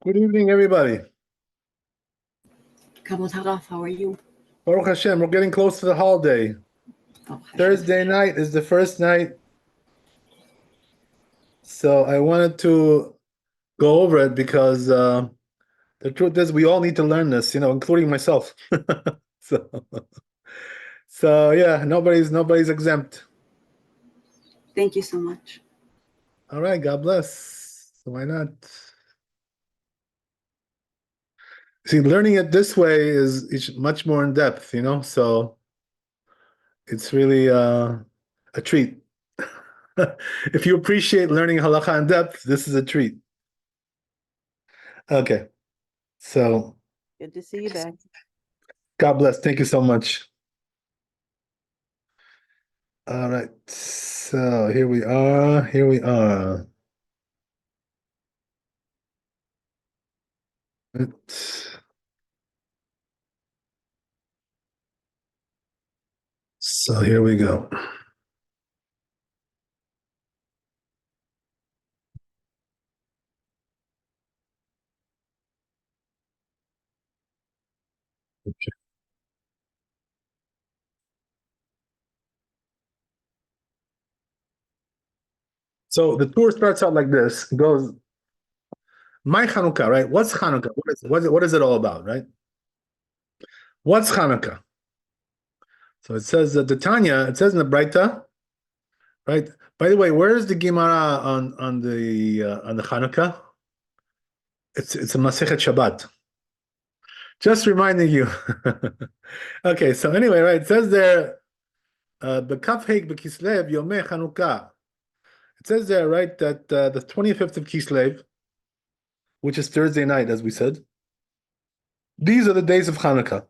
Good evening, everybody. Kabot Haraf, how are you? Baruch Hashem, we're getting close to the holiday. Baruch Hashem. Thursday night is the first night. So I wanted to go over it because the truth is we all need to learn this, including myself. So, so yeah, nobody's exempt. Thank you so much. All right, God bless. So why not? See, learning it this way is much more in depth, so it's really a treat. If you appreciate learning halacha in depth, this is a treat. Okay, so Good to see you back. God bless. Thank you so much. All right, so here we are. Here we are. So here we go. Okay. So the tour starts out like this. It goes, my Chanuka, right? What's Chanuka? What is it all about, right? What's Chanuka? So it says that the Tanya, it says in the Braita, right? By the way, where is the Gemara on the Chanukah? It's a Masechet Shabbat. Just reminding you. Okay, so anyway, right? It says there, B'Kaf Heik B'Kislev Yomei Chanukah. It says there, right, that the 25th of Kislev, which is Thursday night, as we said, these are the days of Chanukah.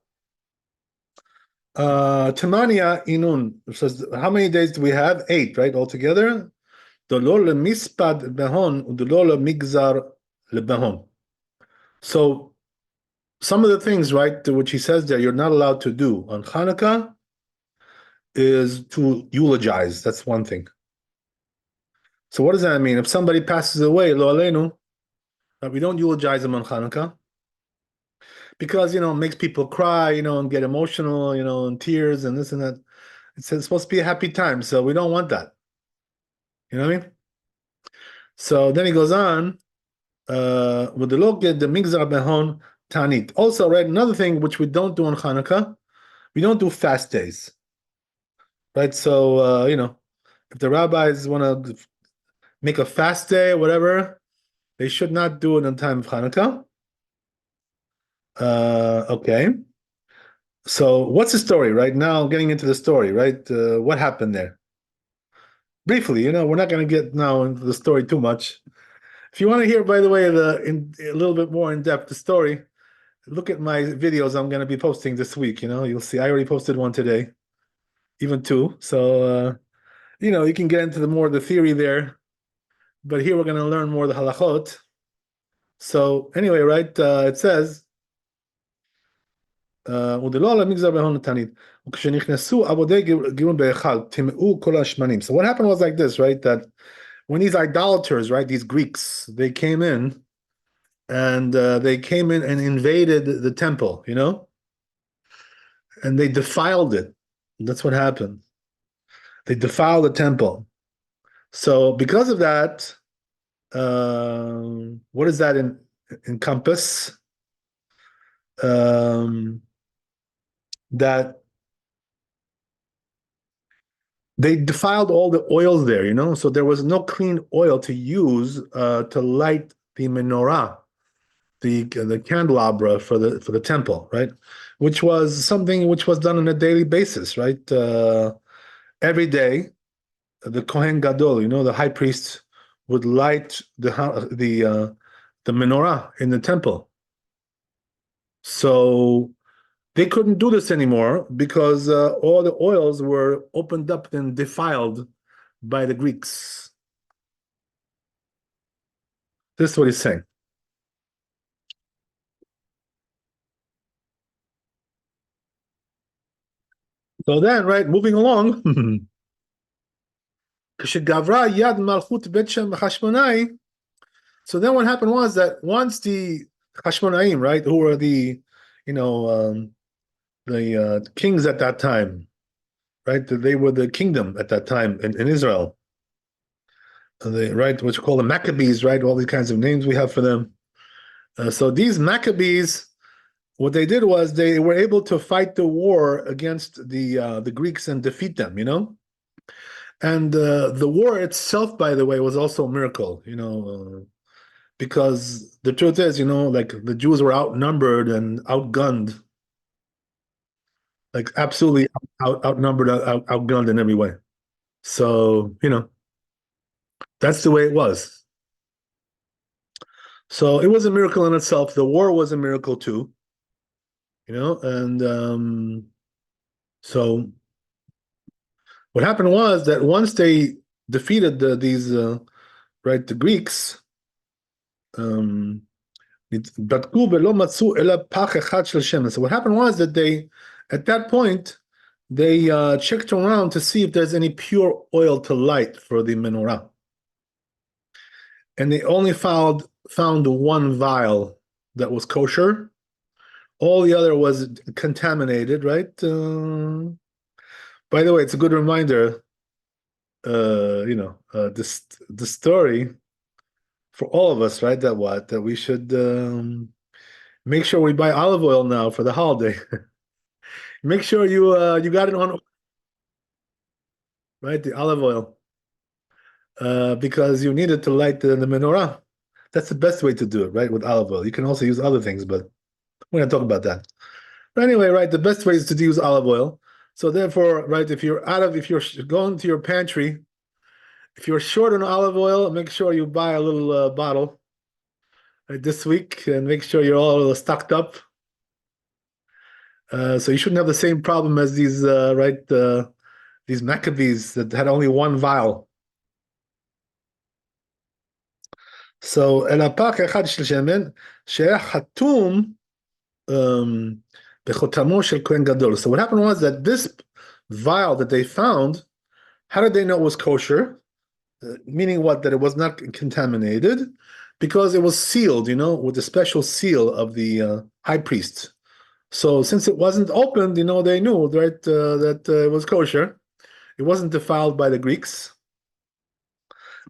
Tamania Inun says, how many days do we have? 8, right, altogether. Dolor lemispad behon, udolor lemigzar lebehon. So some of the things, right, which he says there, you're not allowed to do on Chanukah is to eulogize. That's one thing. So what does that mean? If somebody passes away, lo aleinu, we don't eulogize them on Chanukah because it makes people cry, and get emotional, and tears and this and that. It's supposed to be a happy time, so we don't want that. You know what I mean? So then he goes on with the log the migzar behon tanit. Also, right, another thing which we don't do on Chanukah, we don't do fast days. Right? So if the rabbis want to make a fast day or whatever, they should not do it in time of Chanukah. Okay. So what's the story, right? Now getting into the story, right? What happened there? Briefly, we're not going to get now into the story too much. If you want to hear, by the way, a little bit more in depth the story, look at my videos I'm going to be posting this week. You'll see I already posted one today, even 2. So you can get into the theory there. But here we're going to learn more the halachot. So anyway, right? It says. So what happened was like this, right? That when these idolaters, right, these Greeks, they came in and invaded the temple, and they defiled it. That's what happened. They defiled the temple. So because of that, what does that encompass? That they defiled all the oils there, so there was no clean oil to use to light the menorah, the candelabra for the temple, right? Which was something which was done on a daily basis, right? Every day, the Kohen Gadol, the high priest, would light the menorah in the temple. So they couldn't do this anymore because all the oils were opened up and defiled by the Greeks. This is what he's saying. So then, right, moving along. So So then what happened was that once the Hashmonaim, right, who were the, kings at that time, right? They were the kingdom at that time in Israel. Right, what you call the Maccabees, right? All these kinds of names we have for them. So these Maccabees, what they did was they were able to fight the war against the Greeks and defeat them, And the war itself, by the way, was also a miracle, because the truth is, like the Jews were outnumbered and outgunned, like absolutely outnumbered, outgunned in every way. So, that's the way it was. So it was a miracle in itself. The war was a miracle too, and so what happened was that once they defeated the Greeks, so what happened was that at that point, they checked around to see if there's any pure oil to light for the menorah. And they only found one vial that was kosher. All the other was contaminated, right? By the way, it's a good reminder, the story for all of us, right? That we should make sure we buy olive oil now for the holiday. Make sure you got it on, right? The olive oil, because you need it to light the menorah. That's the best way to do it, right? With olive oil. You can also use other things, but we're going to talk about that. But anyway, right? The best way is to use olive oil. So therefore, right? If you're going to your pantry, if you're short on olive oil, make sure you buy a little bottle this week and make sure you're all stocked up. So you shouldn't have the same problem as these these Maccabees that had only one vial. So אלא אחד של שמן שהיה חתום בחותמו של כהן גדול. So what happened was that this vial that they found, how did they know it was kosher? Meaning what? That it was not contaminated, because it was sealed, with the special seal of the high priest. So since it wasn't opened, they knew, right, that it was kosher. It wasn't defiled by the Greeks.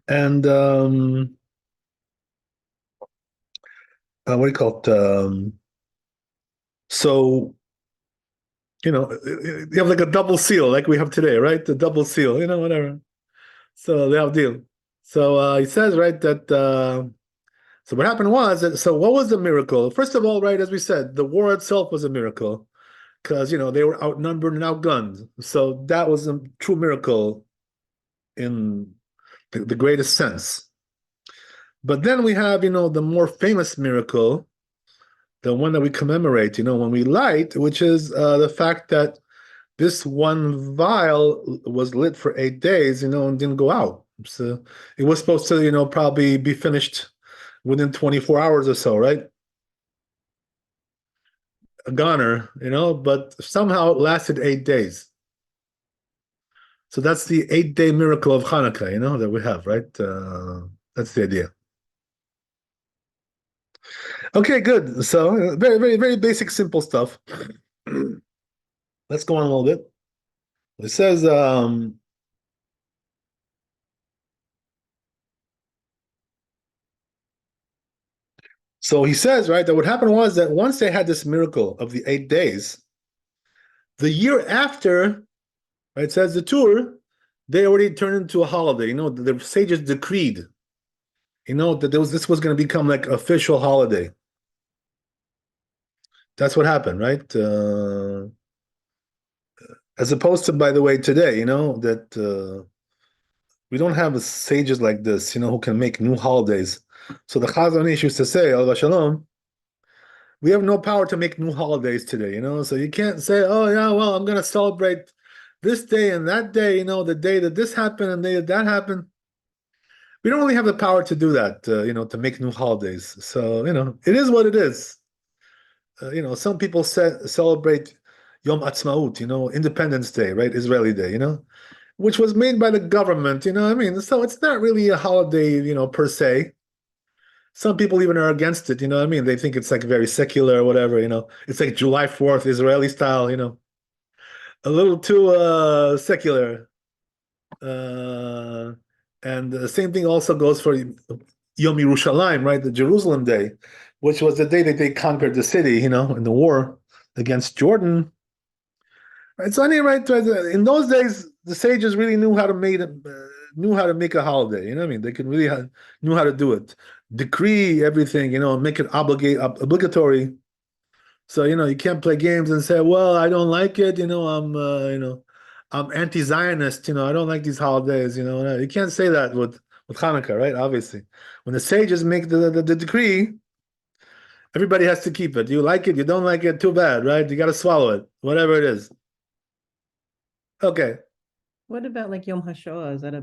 And what do you call it? So, you have like a double seal, like we have today, right? The double seal, whatever. So the deal. So he says, right, that so what happened was that, so what was the miracle? First of all, right, as we said, the war itself was a miracle, because they were outnumbered and outgunned. So that was a true miracle in the greatest sense. But then we have, the more famous miracle, the one that we commemorate, when we light, which is the fact that this one vial was lit for 8 days, and didn't go out. So it was supposed to, probably be finished within 24 hours or so, right? A goner, but somehow it lasted 8 days. So that's the 8-day miracle of Chanuka, that we have, right? That's the idea. Okay, good. So very, very, very basic, simple stuff. Let's go on a little bit. It says, so he says, right, that what happened was that once they had this miracle of the 8 days, the year after, right, says the tour, they already turned into a holiday. The sages decreed, that this was going to become like official holiday. That's what happened, right? As opposed to, by the way, today, that we don't have sages like this, who can make new holidays. So the Chazon Ish used to say, Al Shalom, we have no power to make new holidays today, So you can't say, oh yeah, well, I'm going to celebrate this day and that day, the day that this happened and the day that happened. We don't really have the power to do that, to make new holidays. So, it is what it is. Some people celebrate Yom Ha'atzmaut, Independence Day, right? Israeli Day, which was made by the government, I mean? So it's not really a holiday, per se. Some people even are against it, you know what I mean? They think it's like very secular or whatever, you know. It's like July 4th, Israeli style, you know. A little too secular. Uh, and the same thing also goes for Yom Yerushalayim, right? The Jerusalem Day, which was the day that they conquered the city, you know, in the war against Jordan. Right? So anyway, in those days, the sages really knew how to make a holiday. You know what I mean? They could really knew how to do it, decree everything, you know, make it obligatory. So you know, you can't play games and say, "Well, I don't like it." I'm anti-Zionist. You know, I don't like these holidays. You know, you can't say that with Hanukkah, right? Obviously, when the sages make the decree, everybody has to keep it. You like it, you don't like it, too bad, right? You got to swallow it, whatever it is. Okay, What about like Yom HaShoah? Is that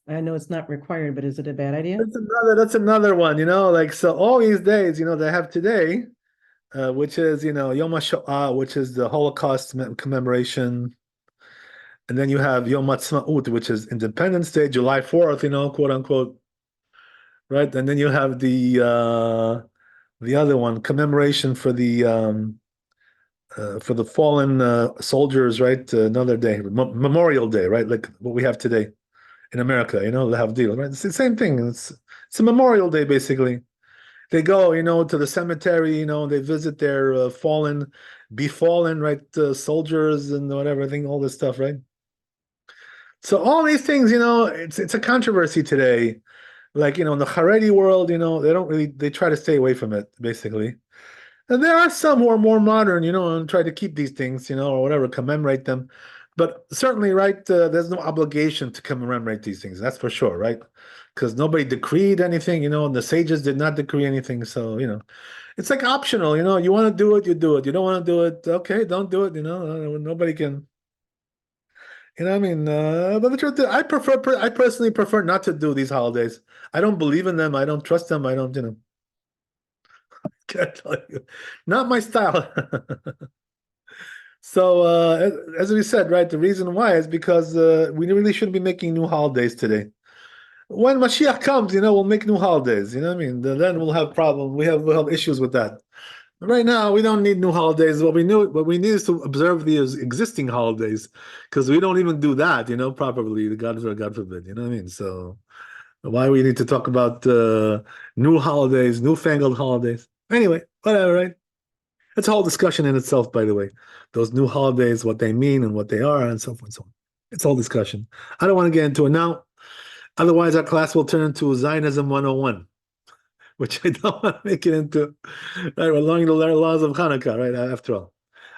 I know it's not required, but is it a bad idea? that's another one. You know, like so all these days, you know, they have today, which is you know Yom HaShoah, which is the Holocaust commemoration. And then you have Yom Ha'atzmaut, which is Independence Day, July 4th, you know, quote unquote, right? And then you have the other one, commemoration for the fallen soldiers, right? Another day, Memorial Day, right? Like what we have today in America, you know, Lehavdil, right? It's the same thing. It's a Memorial Day basically. They go, you know, to the cemetery, you know, they visit their befallen, right, soldiers and whatever, thing, all this stuff, right? So all these things, you know, it's a controversy today. Like, you know, in the Haredi world, you know, they try to stay away from it, basically. And there are some who are more modern, you know, and try to keep these things, you know, or whatever, commemorate them. But certainly, right, there's no obligation to commemorate these things. That's for sure, right? Because nobody decreed anything, you know, and the sages did not decree anything. So, you know, it's like optional, you know, you want to do it, you do it. You don't want to do it, okay, don't do it, you know, nobody can. You know what I mean? But the truth is, I personally prefer not to do these holidays. I don't believe in them. I don't trust them. I don't, you know, can't tell you. Not my style. So, as we said, right, the reason why is because we really shouldn't be making new holidays today. When Mashiach comes, you know, we'll make new holidays. You know what I mean? Then we'll have problem. We'll have issues with that. Right now, we don't need new holidays. What we need is to observe the existing holidays, because we don't even do that, you know, properly. God forbid, you know what I mean? So, why we need to talk about new holidays, newfangled holidays? Anyway, whatever, right? It's a whole discussion in itself, by the way. Those new holidays, what they mean and what they are, and so forth and so on. It's a whole discussion. I don't want to get into it now. Otherwise, our class will turn into Zionism 101, which I don't want to make it into. Right, we're learning the laws of Hanukkah, right? After all.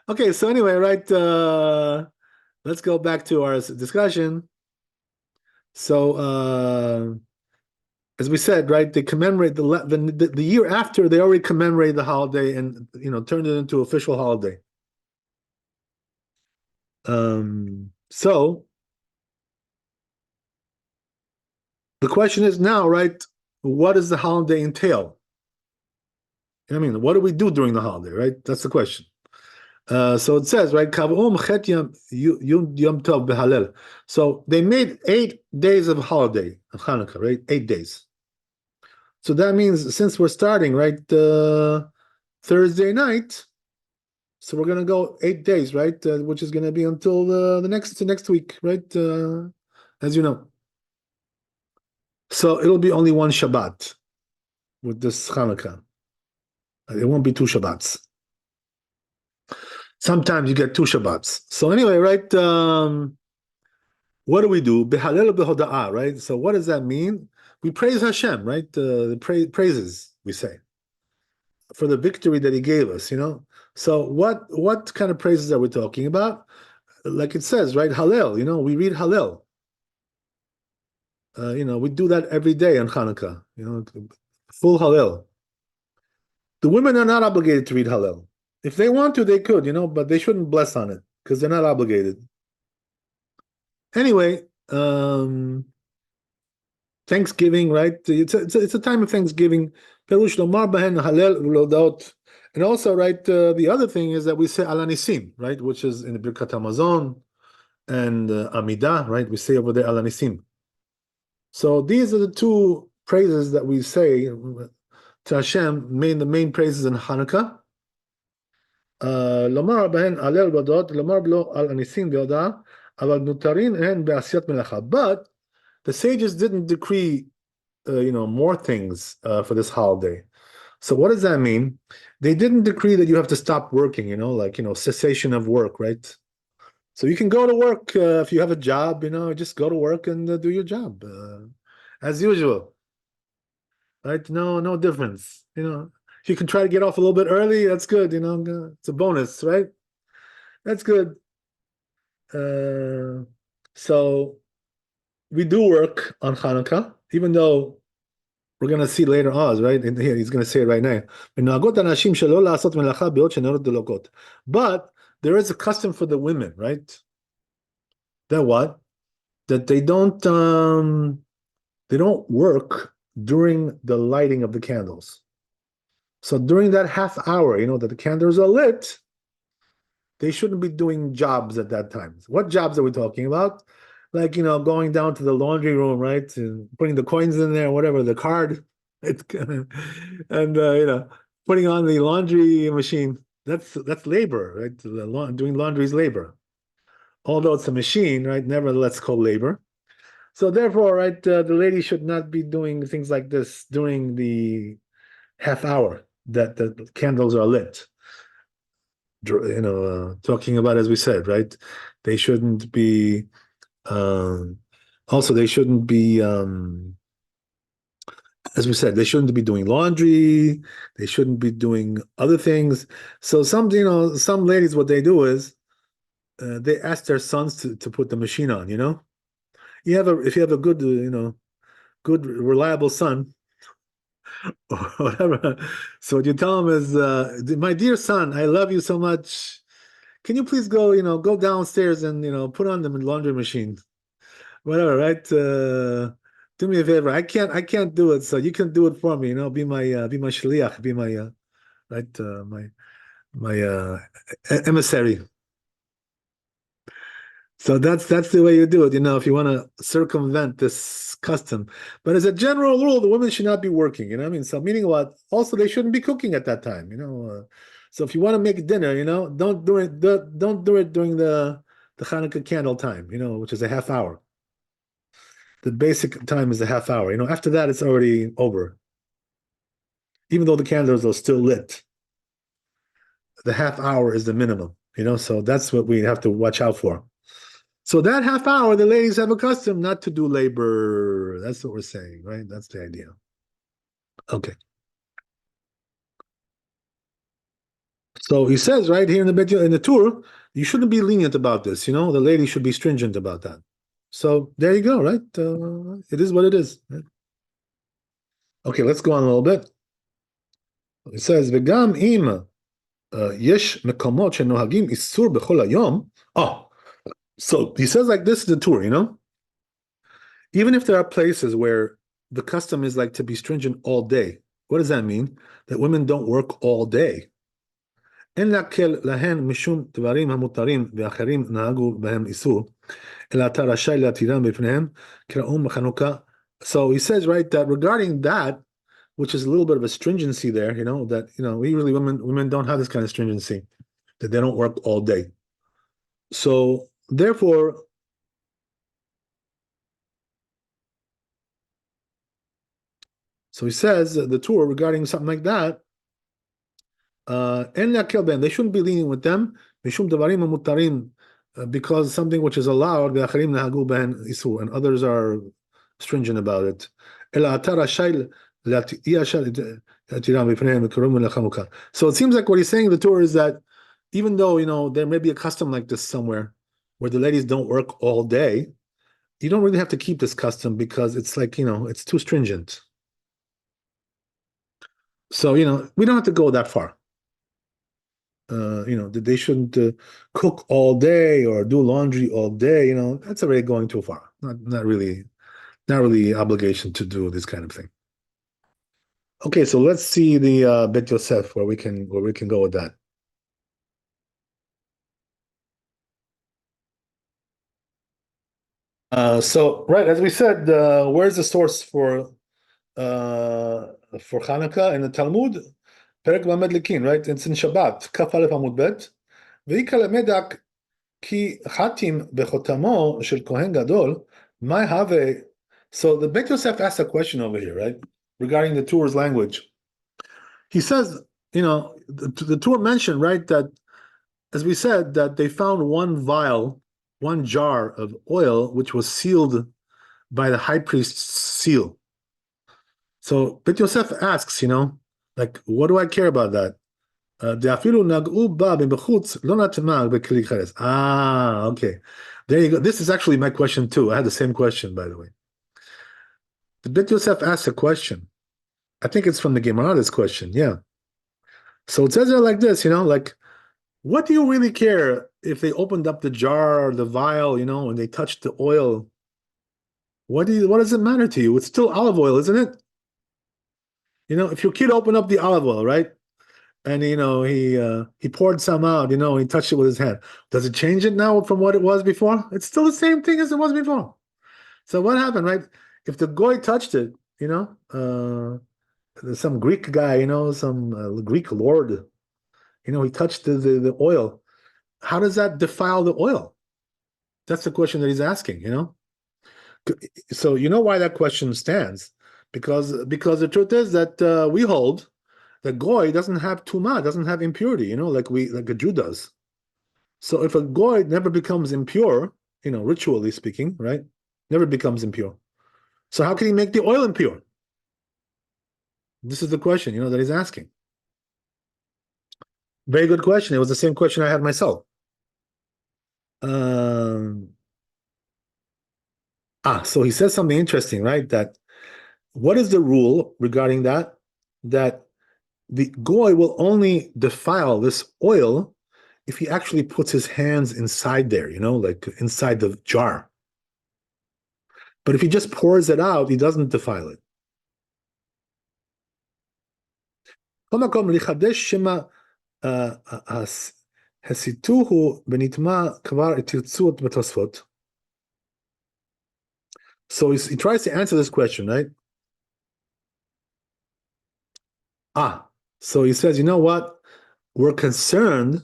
Okay, so anyway, right, let's go back to our discussion. So, as we said, right, they commemorate the year after they already commemorated the holiday and you know turned it into official holiday. So the question is now, right, what does the holiday entail? I mean, what do we do during the holiday, right? That's the question. So it says, right, Chet Yom Tov B'Halel. So they made 8 days of holiday of Hanukkah, right? 8 days. So that means since we're starting, right, Thursday night, so we're gonna go 8 days, right? Which is gonna be until the next week, right? As you know. So it'll be only one Shabbat with this Hanukkah. It won't be 2 Shabbats. Sometimes you get 2 Shabbats. So anyway, right? What do we do? Behalel behoda'ah, right? So what does that mean? We praise Hashem, right? The praises we say for the victory that He gave us. You know. So what kind of praises are we talking about? Like it says, right? Hallel. You know, we read Hallel. You know, we do that every day on Hanukkah. You know, full Hallel. The women are not obligated to read Hallel. If they want to, they could, you know, but they shouldn't bless on it because they're not obligated. Anyway, Thanksgiving, right? It's a time of Thanksgiving. Perush lomar bahen Hallel v'lodot. And also, right, the other thing is that we say Al Hanisim, right, which is in the Birkat Hamazon and Amidah, right? We say over there Al Hanisim. So these are the 2 praises that we say to Hashem, the main praises in Hanukkah. לומר בהן הלל והודות, לומר לו על הניסים והודאה, אבל נותרין הן בעשיית מלאכה. But the sages didn't decree, more things for this holiday. So what does that mean? They didn't decree that you have to stop working, cessation of work, right? So you can go to work if you have a job, just go to work and do your job as usual, right? No difference, If you can try to get off a little bit early, that's good, it's a bonus, right? That's good. So we do work on Hanukkah, even though we're going to see later on, right? In here, he's going to say it right now. But there is a custom for the women, right? That what? That they don't work during the lighting of the candles. So during that half hour, that the candles are lit, they shouldn't be doing jobs at that time. What jobs are we talking about? Like, going down to the laundry room, right? And putting the coins in there, whatever, the card. And putting on the laundry machine. That's labor, right? Doing laundry is labor. Although it's a machine, right? Nevertheless called labor. So therefore, right, the lady should not be doing things like this during the half hour that the candles are lit. Talking about, as we said, right? They shouldn't be. Also, they shouldn't be. As we said, they shouldn't be doing laundry. They shouldn't be doing other things. So some ladies, what they do is they ask their sons to put the machine on. If you have a good, good reliable son, or whatever. So what you tell him is, my dear son, I love you so much. Can you please go downstairs and put on the laundry machine, whatever, right? Do me a favor. I can't do it, so you can do it for me. Be my shliach, be my right, my emissary. So that's the way you do it, if you want to circumvent this custom. But as a general rule, the women should not be working, what I mean? So meaning what? Also, they shouldn't be cooking at that time, So if you want to make dinner, don't do it during the Hanukkah candle time, which is a half hour. The basic time is a half hour. After that, it's already over. Even though the candles are still lit, the half hour is the minimum, So that's what we have to watch out for. So that half hour, the ladies have a custom not to do labor. That's what we're saying, right? That's the idea. Okay. So he says right here in the tour, you shouldn't be lenient about this. The lady should be stringent about that. So there you go, right? It is what it is. Right? Okay, let's go on a little bit. It says, "V'gam im yesh mekomot shenohagim isur b'chol hayom." Oh, so he says like this is the tour, Even if there are places where the custom is like to be stringent all day, what does that mean? That women don't work all day. אין להקל להן משום דברים המותרים ואחרים נהגו בהם איסור, אלא אתה רשאי להתירם בפניהם כראום בחנוכה. So he says, right, that regarding that, which is a little bit of a stringency there, that, usually women don't have this kind of stringency, that they don't work all day. So therefore, so he says the tour regarding something like that, they shouldn't be lenient with them, because something which is allowed, and others are stringent about it. So it seems like what he's saying in the tour is that even though, there may be a custom like this somewhere where the ladies don't work all day, you don't really have to keep this custom because it's like, it's too stringent. So, we don't have to go that far. That they shouldn't cook all day or do laundry all day. That's already going too far. Not really obligation to do this kind of thing. Okay, so let's see the Bet Yosef where we can go with that. So right, as we said, where's the source for for Chanuka in the Talmud, Perek Mamedlikin, right? It's in Shabbat, Kaf Aleph Amud Bet. Veika lemedak ki chatim bechotamo shel kohen gadol, my have. So the Beit Yosef asked a question over here, right, regarding the Torah's language. He says, the Torah mentioned, right, that as we said, that they found one vial, one jar of oil, which was sealed by the high priest's seal. So Beit Yosef asks, like, what do I care about that? Okay. There you go. This is actually my question too. I had the same question, by the way. The Beit Yosef asked a question. I think it's from the Gemara, this question. Yeah. So it says there like this, like, what do you really care if they opened up the jar or the vial, and they touched the oil? What does it matter to you? It's still olive oil, isn't it? If your kid opened up the olive oil, right? And he poured some out, he touched it with his hand. Does it change it now from what it was before? It's still the same thing as it was before. So what happened, right? If the goy touched it, some Greek guy, some Greek lord, he touched the oil. How does that defile the oil? That's the question that he's asking, So you know why that question stands? Because the truth is that we hold the goy doesn't have tumah, doesn't have impurity, like a Jew does. So if a goy never becomes impure, ritually speaking, right, never becomes impure. So how can he make the oil impure? This is the question, that he's asking. Very good question. It was the same question I had myself. So he says something interesting, right? That what is the rule regarding that? That the goy will only defile this oil if he actually puts his hands inside there, like inside the jar. But if he just pours it out, he doesn't defile it. So he tries to answer this question, right? So he says, you know what? We're concerned.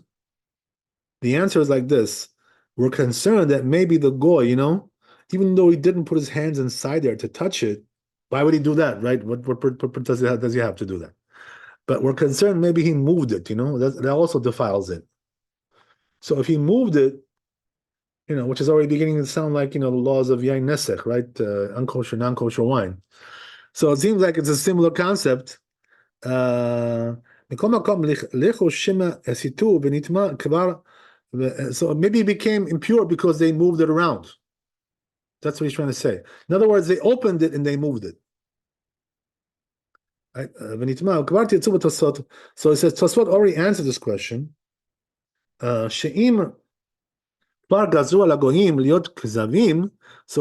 The answer is like this. We're concerned that maybe the goy, even though he didn't put his hands inside there to touch it, why would he do that, right? What does he have to do that? But we're concerned maybe he moved it, that also defiles it. So if he moved it, which is already beginning to sound like, the laws of Yain Nesech, right? Unkosher, non-kosher wine. So it seems like it's a similar concept. So maybe it became impure because they moved it around. That's what he's trying to say. In other words, they opened it and they moved it. Right? So it says, Tosfot already answered this question. So he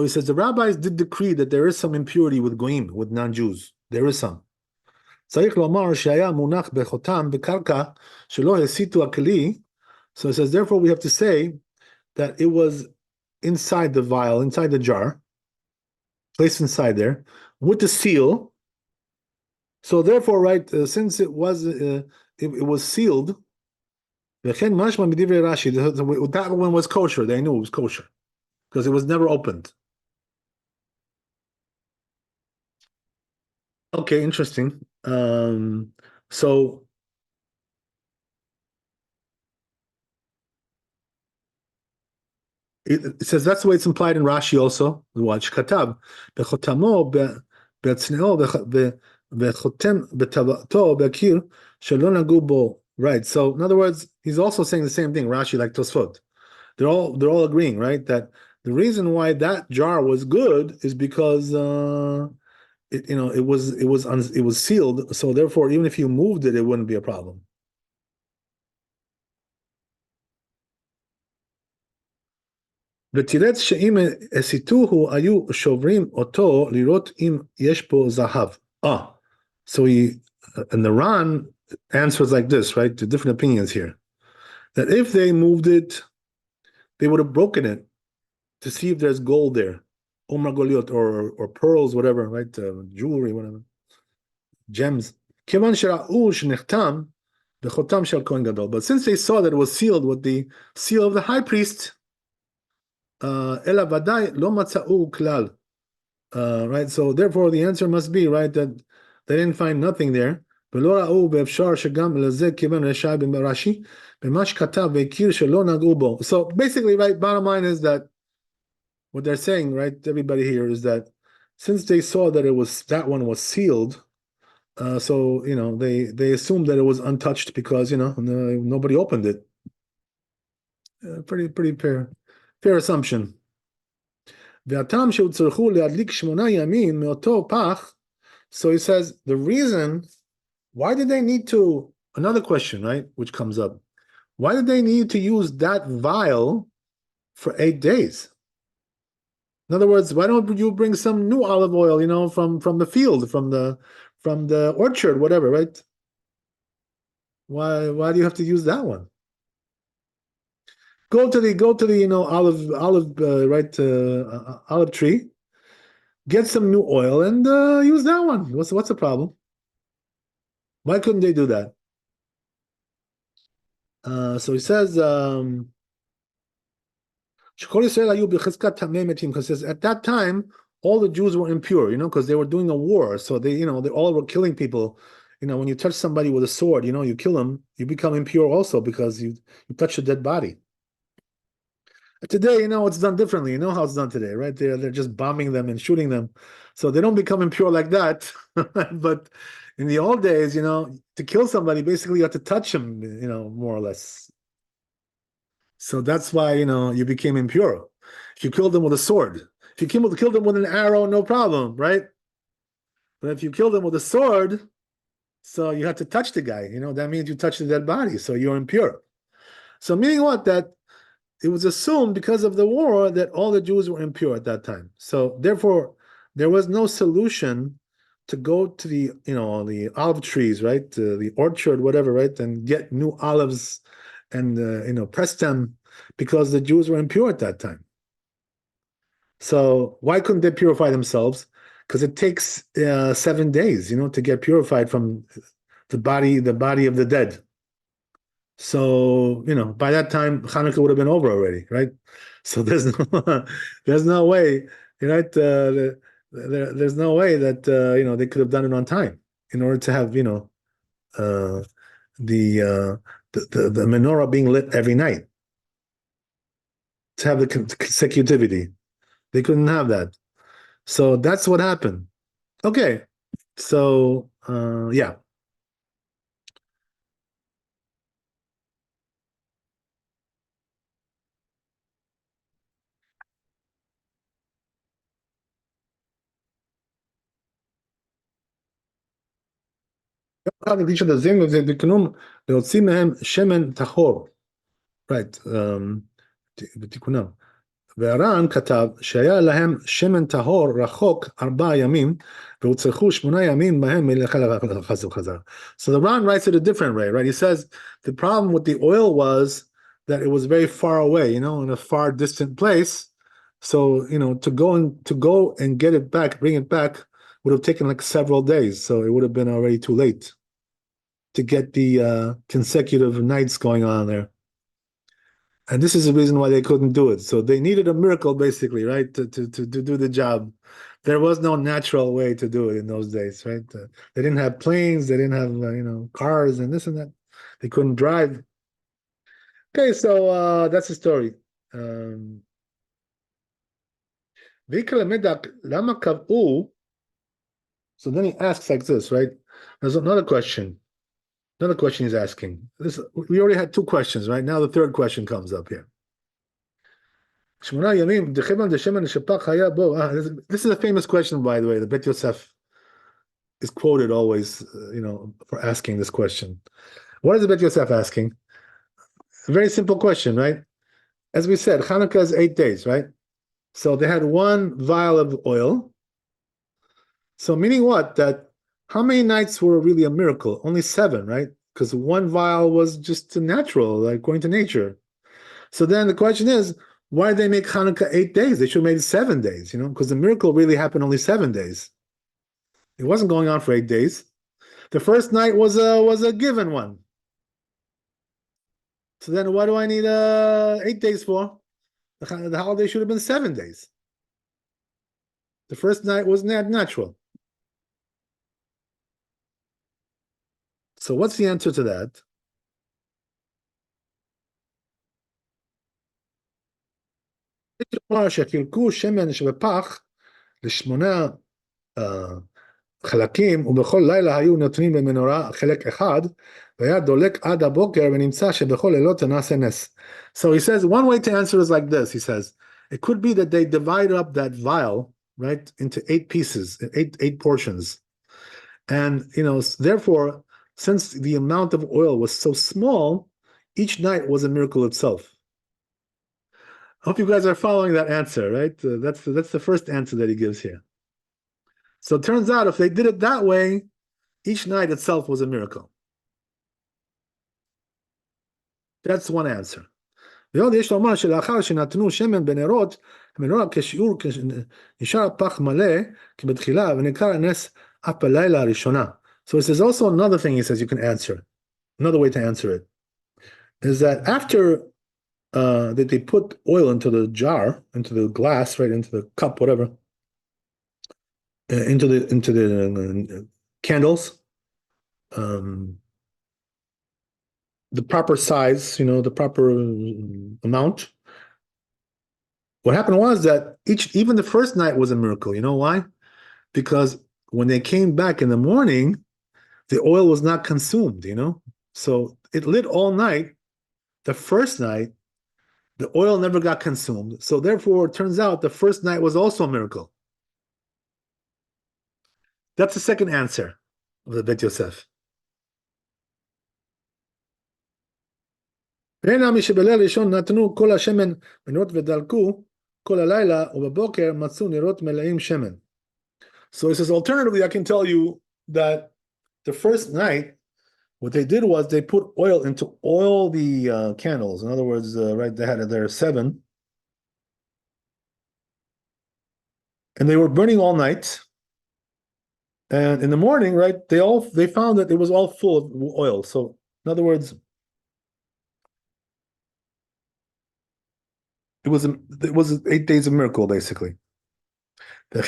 says the rabbis did decree that there is some impurity with goyim, with non-Jews. There is some. So it says, therefore we have to say that it was inside the vial, inside the jar, placed inside there, with the seal. So therefore, right, since it was sealed, that one was kosher. They knew it was kosher because it was never opened. Okay, interesting. So it says that's the way it's implied in Rashi also. Watch Katav bechotamo be'atzneo bechotem betavato be'akir shelo nagu bo. Right. So in other words, he's also saying the same thing. Rashi, like Tosfot, they're all agreeing, right, that the reason why that jar was good is because it was sealed. So therefore, even if you moved it, it wouldn't be a problem. ותירץ שאם הסיתוהו היו שוברים אותו לראות אם יש פה זהב. So and the Ran answers like this, right? The different opinions here. That if they moved it, they would have broken it to see if there's gold there. Or margoliot, or pearls, whatever, right? Jewelry, whatever. gems. כיוון שראו שנחתם בחותם של כהן גדול. But since they saw that it was sealed with the seal of the high priest, אלא ודאי לא מצאו כלל. Right, so therefore the answer must be, right, that they didn't find nothing there. ולא ראו באפשר שגם לזה כיוון רש"י ברש"י, במה שכתב והכיר שלא נגעו בו. So basically, right, bottom line is that what they're saying, right, everybody here, is that since they saw that that one was sealed, so they assumed that it was untouched because nobody opened it. Pretty fair assumption. והטעם שהוצרכו להדליק 8 ימים מאותו פח, so he says the reason why did they need to, another question, right, which comes up, why did they need to use that vial for 8 days? In other words, why don't you bring some new olive oil, from the field, from the orchard, whatever, right? Why do you have to use that one? Go to the olive tree, get some new oil and use that one. What's the problem? Why couldn't they do that? So he says, because at that time all the Jews were impure, because they were doing a war, so they all were killing people. When you touch somebody with a sword, you kill them, you become impure also because you touch a dead body. Today, it's done differently. You know how it's done today, right? They're just bombing them and shooting them, so they don't become impure like that. But in the old days, to kill somebody, basically you have to touch them, more or less. So that's why you became impure. If you killed them with a sword, if you killed them with an arrow, no problem, right? But if you killed them with a sword, so you have to touch the guy. That means you touch the dead body, so you're impure. So meaning what? That it was assumed because of the war that all the Jews were impure at that time. So therefore, there was no solution to go to the olive trees, right? The orchard, whatever, right? And get new olives and press them because the Jews were impure at that time. So why couldn't they purify themselves? Because it takes 7 days, to get purified from the body of the dead. So, by that time, Chanuka would have been over already, right? So there's no way, right? There's no way that, they could have done it on time in order to have, the menorah being lit every night, to have the consecutivity. They couldn't have that. So that's what happened. Okay. So, yeah. להוציא מהם שמן טהור. Right. בתיקונם. והר"ן כתב שהיה להם שמן טהור רחוק 4 ימים, והוצרכו 8 ימים בהם חזר. So the Ran writes it a different way, right? He says the problem with the oil was that it was very far away, in a far distant place. So, to go and get it back, bring it back, would have taken like several days. So it would have been already too late to get the consecutive nights going on there. And this is the reason why they couldn't do it. So they needed a miracle, basically, right, to do the job. There was no natural way to do it in those days, right? They didn't have planes, they didn't have cars and this and that. They couldn't drive. Okay, so that's the story. So then he asks like this, right? There's another question. Another question he's asking. We already had 2 questions, right? Now the third question comes up here. This is a famous question, by the way. The Bet Yosef is quoted always, for asking this question. What is the Bet Yosef asking? A very simple question, right? As we said, Chanuka is 8 days, right? So they had 1 vial of oil. So meaning what? That how many nights were really a miracle? Only 7, right? Because 1 vial was just natural, like going to nature. So then the question is, why did they make Hanukkah 8 days? They should have made it 7 days, because the miracle really happened only 7 days. It wasn't going on for 8 days. The first night was a given one. So then what do I need 8 days for? The holiday should have been 7 days. The first night was natural. So what's the answer to that? שחילקו שמן שבפח לשמונה חלקים, ובכל לילה היו נותנים למנורה חלק אחד, והיה דולק עד הבוקר, ונמצא שבכל לילות נעשה נס. So he says, one way to answer is like this, he says, it could be that they divided up that vial, right, into 8 pieces, eight portions. And, therefore, since the amount of oil was so small, each night was a miracle itself. I hope you guys are following that answer, right? That's the first answer that he gives here. So it turns out if they did it that way, each night itself was a miracle. That's one answer. ועוד יש לומר שלאחר שנתנו שמן בנרות, המנורה כשיעור נשאר הפח מלא כבתחילה ונקרא הנס אף בלילה הראשונה. So there's also another thing he says you can answer. Another way to answer it is that after that they put oil into the jar, into the glass, right, into the cup, whatever, into the candles, the proper size, the proper amount. What happened was that even the first night was a miracle. You know why? Because when they came back in the morning, the oil was not consumed, So it lit all night. The first night, the oil never got consumed. So therefore, it turns out the first night was also a miracle. That's the second answer of the Bet Yosef. משבליל ראשון נתנו כל השמן בנרות ודלקו כל הלילה ובבוקר מצאו נרות מלאים שמן. So it says, alternatively, I can tell you that the first night, what they did was they put oil into all the candles. In other words, right, they had there 7. And they were burning all night. And in the morning, right, they found that it was all full of oil. So in other words, it was 8 days of miracle, basically. So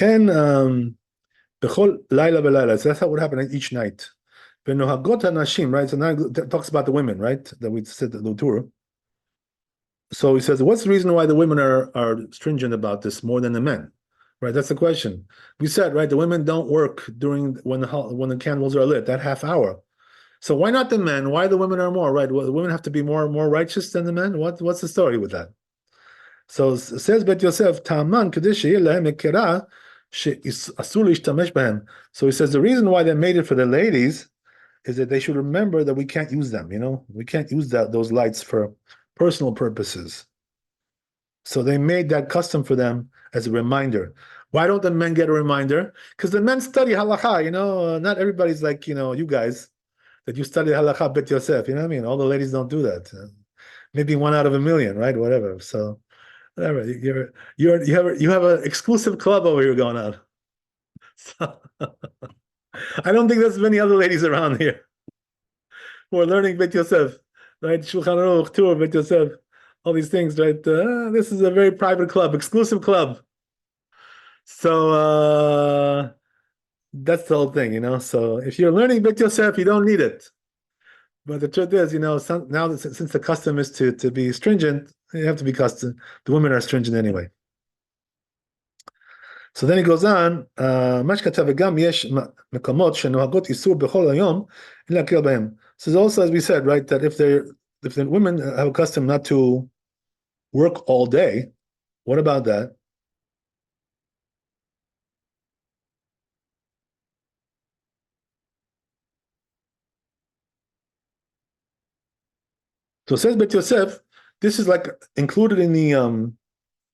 that's how it would happen each night. Right? So now it talks about the women, right? That we said the Torah. So he says, what's the reason why the women are stringent about this more than the men? Right, that's the question. We said, right, the women don't work when the candles are lit, that half hour. So why not the men? Why the women are more, right? Well, the women have to be more righteous than the men? What's the story with that? So it says Bet Yosef, Ta'aman kedish she'yeh lahem hekera she'asur l'ishtamesh b'hem. So he says the reason why they made it for the ladies is that they should remember that we can't use them, we can't use those lights for personal purposes. So they made that custom for them as a reminder. Why don't the men get a reminder? Because the men study halacha, not everybody's like, you guys, that you study halacha Bet Yosef, you know what I mean? All the ladies don't do that. Maybe 1 out of 1,000,000, right? Whatever. So whatever. You have an exclusive club over here going on. So, I don't think there's many other ladies around here who are learning Bet Yosef, right? Shulchan Aruch, Torah, Bet Yosef, all these things, right? This is a very private club, exclusive club. So that's the whole thing, So if you're learning Bet Yosef, you don't need it. But the truth is, now since the custom is to be stringent, you have to be custom. The women are stringent anyway. So then he goes on, So also, as we said, right, that if the women have a custom not to work all day, what about that? So says Bet Yosef, this is like included in the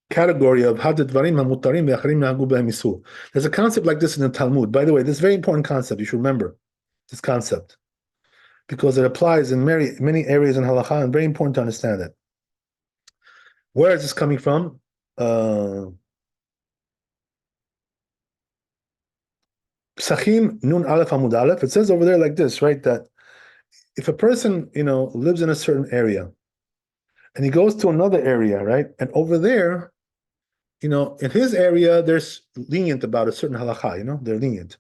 category of hadadvarim hamutarim ve'acharim nahagu b'hem isur. There's a concept like this in the Talmud. By the way, this is a very important concept. You should remember this concept because it applies in many areas in halacha and very important to understand it. Where is this coming from? Psachim Nun Aleph Amud Aleph. It says over there like this, right? That if a person, lives in a certain area and he goes to another area, right? And over there, in his area, there's lenient about a certain halakha, they're lenient.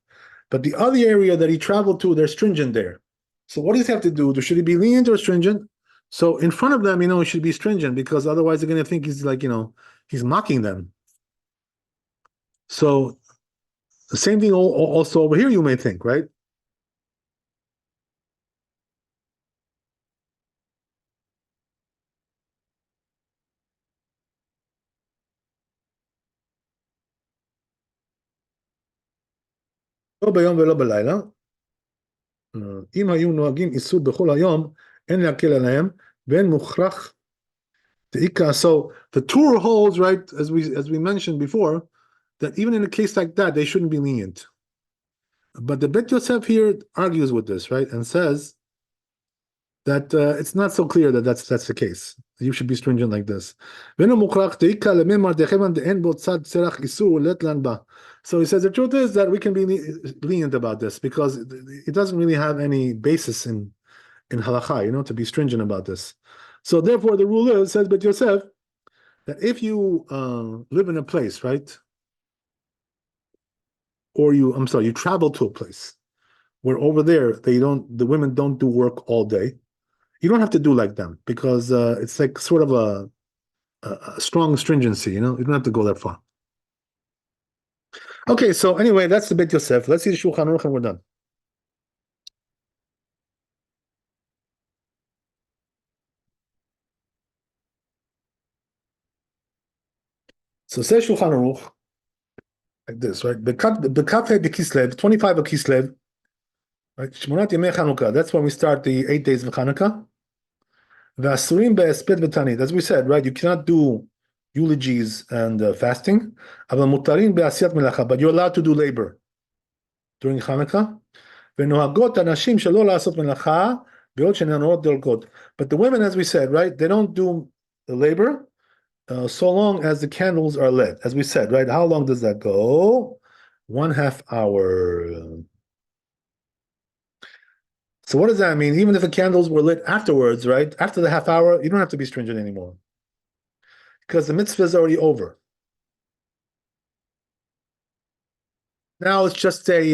But the other area that he traveled to, they're stringent there. So what does he have to do? Should he be lenient or stringent? So in front of them, he should be stringent because otherwise they're going to think he's like, he's mocking them. So the same thing also over here, you may think, right? לא ביום ולא בלילה. אם היו נוהגים איסור בכל היום, אין להקל עליהם, ואין מוכרח תעיקה. So the Torah holds, right, as we mentioned before, that even in a case like that, they shouldn't be lenient. But the Bet Yosef here argues with this, right, and says that it's not so clear that that's the case. You should be stringent like this. So he says the truth is that we can be lenient about this because it doesn't really have any basis in halakha, to be stringent about this. So therefore, the rule is, says Bet Yosef, that if you live in a place, right, or you travel to a place where over there the women don't do work all day, you don't have to do like them because it's like sort of a strong stringency, you don't have to go that far. Okay, so anyway, that's the Bet Yosef. Let's see the Shulchan Aruch and we're done. So says Shulchan Aruch like this, right? The Kislev, 25 of Kislev, right? Shmonat Yemei Chanuka. That's when we start the 8 days of Chanukah. V'asurim be'esped v'tanit. As we said, right? You cannot do eulogies and fasting. But you're allowed to do labor during Chanukah. V'nohagot anashim shelo la'asot melacha be'od she'nanot delkot. But the women, as we said, right? They don't do the labor so long as the candles are lit. As we said, right? How long does that go? 1/2 hour. So what does that mean? Even if the candles were lit afterwards, right? After the half hour, you don't have to be stringent anymore. Because the mitzvah is already over. Now it's just a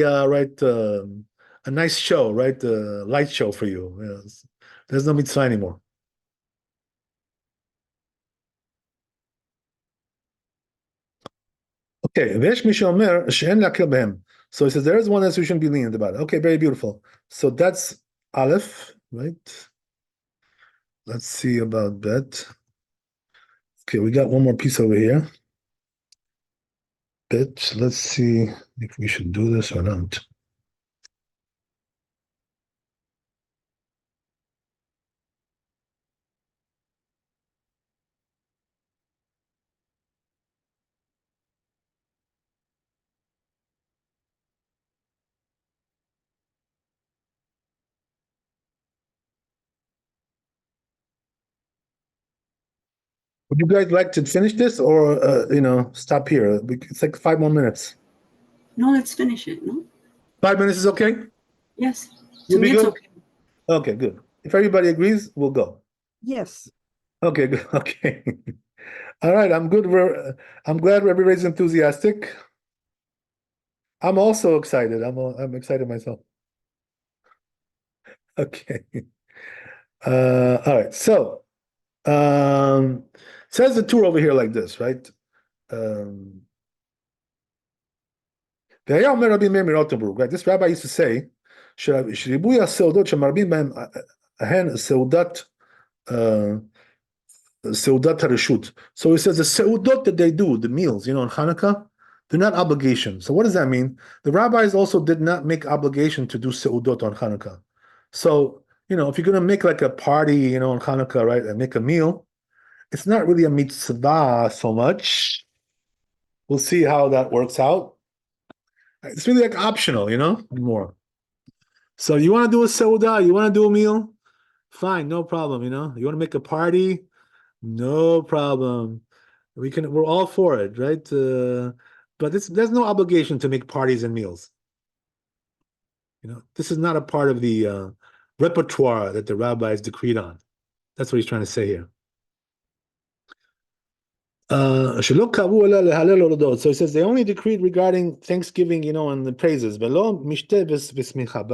nice show, right? A light show for you. Yes. There's no mitzvah anymore. Okay, so he says there is one that we shouldn't be lenient about it. Okay, very beautiful. So that's Aleph, right? Let's see about that. Okay, we got one more piece over here. Bet. Let's see if we should do this or not. Would you guys like to finish this or stop here? It's like 5 more minutes. No, let's finish it. No? 5 minutes is okay? Yes. You'll To be me, it's good? okay. Okay, good. If everybody agrees, we'll go. Yes. Okay, good. Okay. All right, I'm good. I'm glad everybody's enthusiastic. I'm also excited. I'm excited myself. Okay. All right. So, says the tour over here like this, right? Right? This rabbi used to say, "Shribuya seudot shemarabim behem ahen seudat seudat harishut." So he says the seudot that they do, the meals, on Hanukkah, they're not obligation. So what does that mean? The rabbis also did not make obligation to do seudot on Hanukkah. So if you're going to make like a party, on Hanukkah, right, and make a meal, it's not really a mitzvah so much. We'll see how that works out. It's really like optional, more. So you want to do a seudah, you want to do a meal, fine, no problem. You want to make a party, no problem. We're all for it, right? But there's no obligation to make parties and meals. This is not a part of the repertoire that the rabbis decreed on. That's what he's trying to say here. So he says they only decreed regarding Thanksgiving, and the praises, but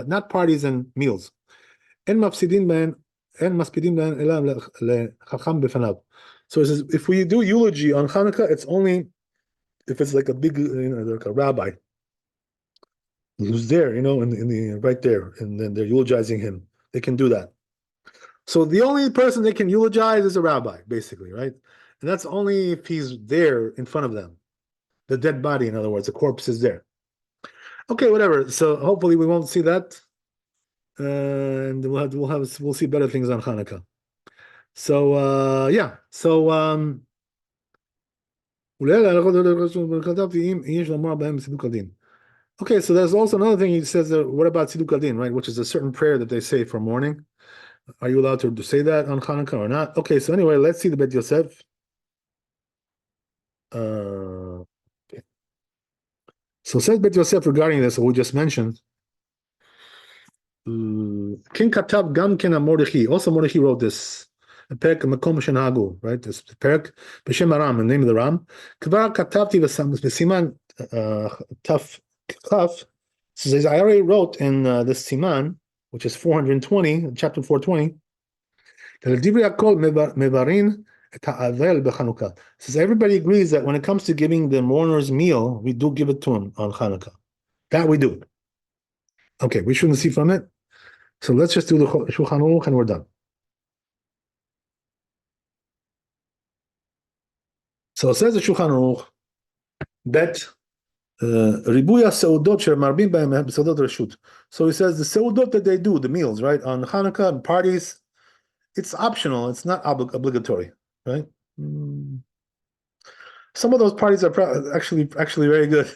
not parties and meals. So he says if we do eulogy on Hanukkah, it's only if it's like a big, like a rabbi who's there, in the right there, and then they're eulogizing him. They can do that. So the only person they can eulogize is a rabbi, basically, right? And that's only if he's there in front of them. The dead body, in other words, the corpse is there. Okay, whatever. So hopefully we won't see that, and we'll see better things on Hanukkah. So yeah. So okay, so there's also another thing he says. What about Tziduk Adin, right? Which is a certain prayer that they say for mourning. Are you allowed to say that on Hanukkah or not? Okay, so anyway, let's see the Bet Yosef. Okay. So says Bet Yosef regarding this, what we just mentioned. King Katav Gam Ken Mordechai. Also Mordechai wrote this. Perek Makom Shenahagu, right? This Perek B'Shem Aram, the name of the Ram. Kvar Katavti V'Siman Taf Chaf. Says I already wrote in this Siman, which is 420, chapter 420. Says everybody agrees that when it comes to giving the mourner's meal, we do give it to him on Hanukkah. That we do. Okay, we shouldn't see from it. So let's just do the Shulchan Aruch and we're done. So it says the Shulchan Aruch that Ribuya Seudot Marbim B'hem Seudot Reshut. So he says the Seudot that they do, the meals, right, on Hanukkah and parties, it's optional. It's not obligatory, right? Some of those parties are actually very good,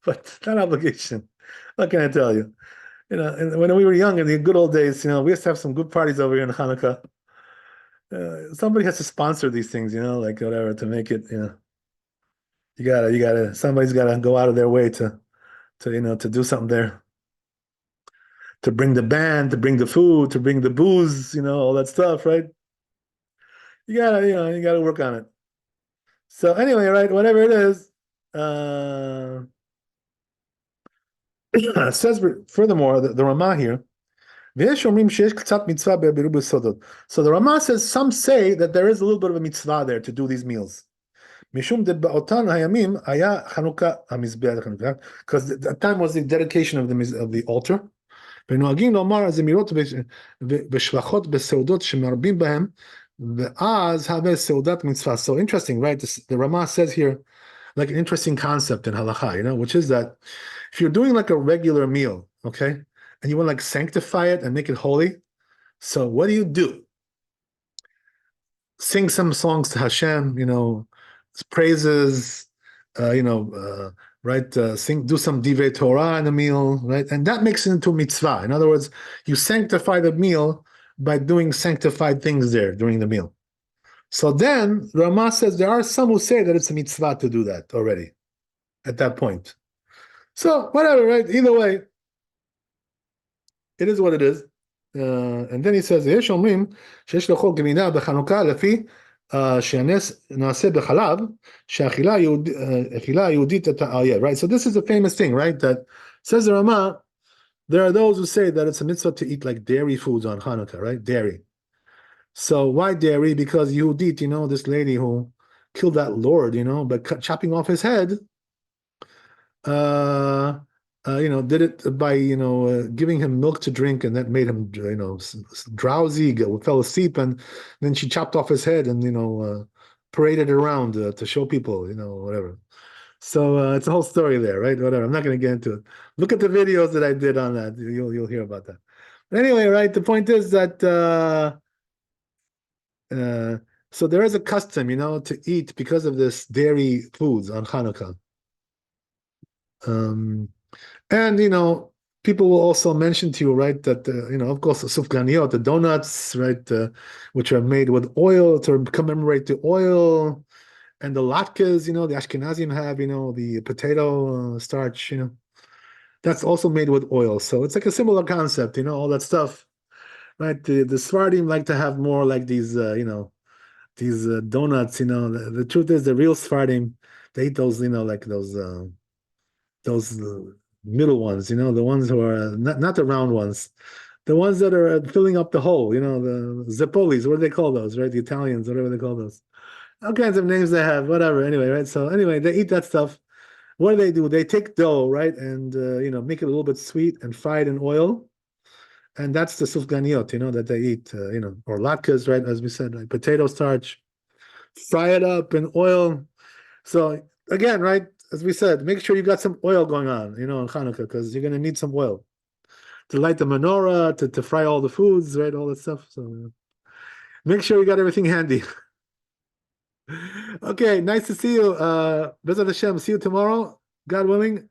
but not obligation. What can I tell you? And when we were young in the good old days, we used to have some good parties over here in Hanukkah. Somebody has to sponsor these things, like whatever, to make it, somebody's gotta go out of their way to do something there. To bring the band, to bring the food, to bring the booze, all that stuff, right? You gotta work on it. So anyway, right, whatever it is, it says furthermore, the Ramah here, so the Ramah says some say that there is a little bit of a mitzvah there to do these meals. Because at that time was the dedication of the altar. So interesting, right? The Ramah says here, like an interesting concept in halacha, which is that if you're doing like a regular meal, okay, and you want to like sanctify it and make it holy, so what do? Sing some songs to Hashem, praises, right? Do some divrei Torah in the meal, right? And that makes it into a mitzvah. In other words, you sanctify the meal by doing sanctified things there during the meal. So then Ramah says there are some who say that it's a mitzvah to do that already at that point. So whatever, right? Either way, it is what it is. And then he says, יש אומרים שיש לאכול גבינה בחנוכה לפי שנעשה בחלב, שהאכילה היהודית את האריה, right? So this is a famous thing, right? That says the Ramah, there are those who say that it's a mitzvah to eat like dairy foods on Hanukkah, right? Dairy. So why dairy? Because Yehudit, this lady who killed that Lord, by chopping off his head, did it by, giving him milk to drink, and that made him, drowsy, fell asleep, and then she chopped off his head and, paraded it around to show people, whatever. So it's a whole story there, right? Whatever. I'm not going to get into it. Look at the videos that I did on that. You'll hear about that. But anyway, right? The point is that so there is a custom, to eat because of this dairy foods on Hanukkah. And people will also mention to you, right, that of course the sufganiyot, the donuts, right, which are made with oil to commemorate the oil, and the latkes, the Ashkenazim have, the potato starch, That's also made with oil. So it's like a similar concept, all that stuff, right? The Sephardim like to have more like these, these donuts. The truth is, the real Sephardim, they eat those, like those middle ones. The ones who are not the round ones, the ones that are filling up the hole. The zippolis. What do they call those? Right? The Italians, whatever they call those. All kinds of names they have. Whatever. Anyway, right? So anyway, they eat that stuff. What do? They take dough, right, and make it a little bit sweet and fry it in oil, and that's the sufganiot, that they eat, or latkes, right, as we said, like potato starch, fry it up in oil. So again, right, as we said, make sure you got some oil going on, in Chanuka, because you're gonna need some oil to light the menorah, to fry all the foods, right, all that stuff. So make sure you got everything handy. Okay, nice to see you. Bezat Hashem, see you tomorrow, God willing.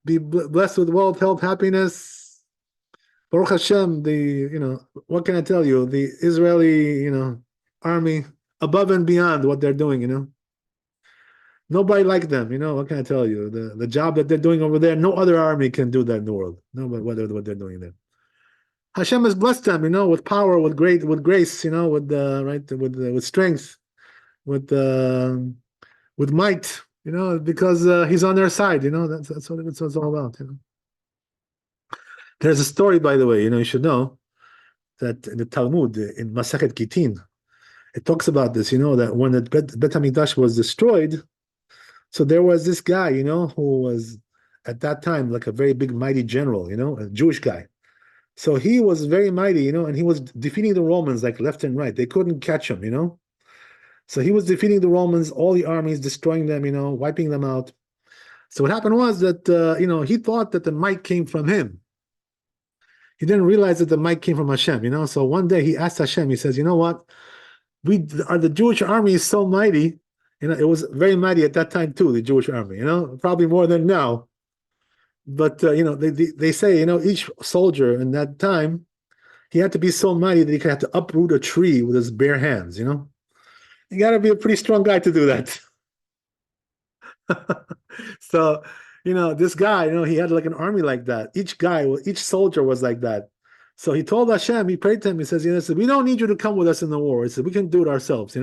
Be blessed with wealth, health, happiness. Baruch Hashem, what can I tell you? The Israeli, army, above and beyond what they're doing. Nobody like them, what can I tell you? The job that they're doing over there, no other army can do that in the world. Nobody, what they're doing there. Hashem has blessed them, with power, with grace, with right, with strength, with might, because he's on their side, that's what it's all about, There's a story, by the way, you should know that in the Talmud, in Masachet Gitin, it talks about this, that when the Bet HaMikdash was destroyed, so there was this guy, who was at that time like a very big, mighty general, a Jewish guy. So he was very mighty, and he was defeating the Romans like left and right. They couldn't catch him, So he was defeating the Romans, all the armies, destroying them, wiping them out. So what happened was that, he thought that the might came from him. He didn't realize that the might came from Hashem, So one day he asked Hashem, he says, you know what? The Jewish army is so mighty. It was very mighty at that time too, the Jewish army, probably more than now. But, they say, each soldier in that time, he had to be so mighty that he could have to uproot a tree with his bare hands, You got to be a pretty strong guy to do that. So, this guy, he had like an army like that. Each soldier was like that. So he told Hashem, he prayed to him, he says, we don't need you to come with us in the war. He said, we can do it ourselves,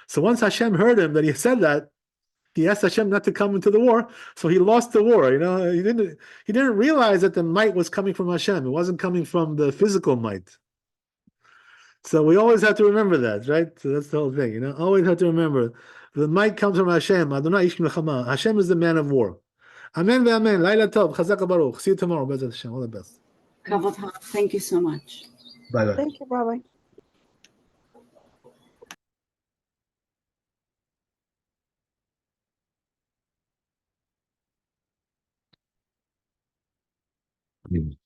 So once Hashem heard him that he said that, he asked Hashem not to come into the war. So he lost the war, He didn't realize that the might was coming from Hashem. It wasn't coming from the physical might. So we always have to remember that, right? So that's the whole thing, Always have to remember. The might comes from Hashem. Adonai ish milchama. Hashem is the man of war. Amen ve'amen. Laila tov. Chazak baruch. See you tomorrow. Bezat Hashem. All the best. Kavod ha. Thank you so much. Bye bye. Thank you, Rabbi. Mm.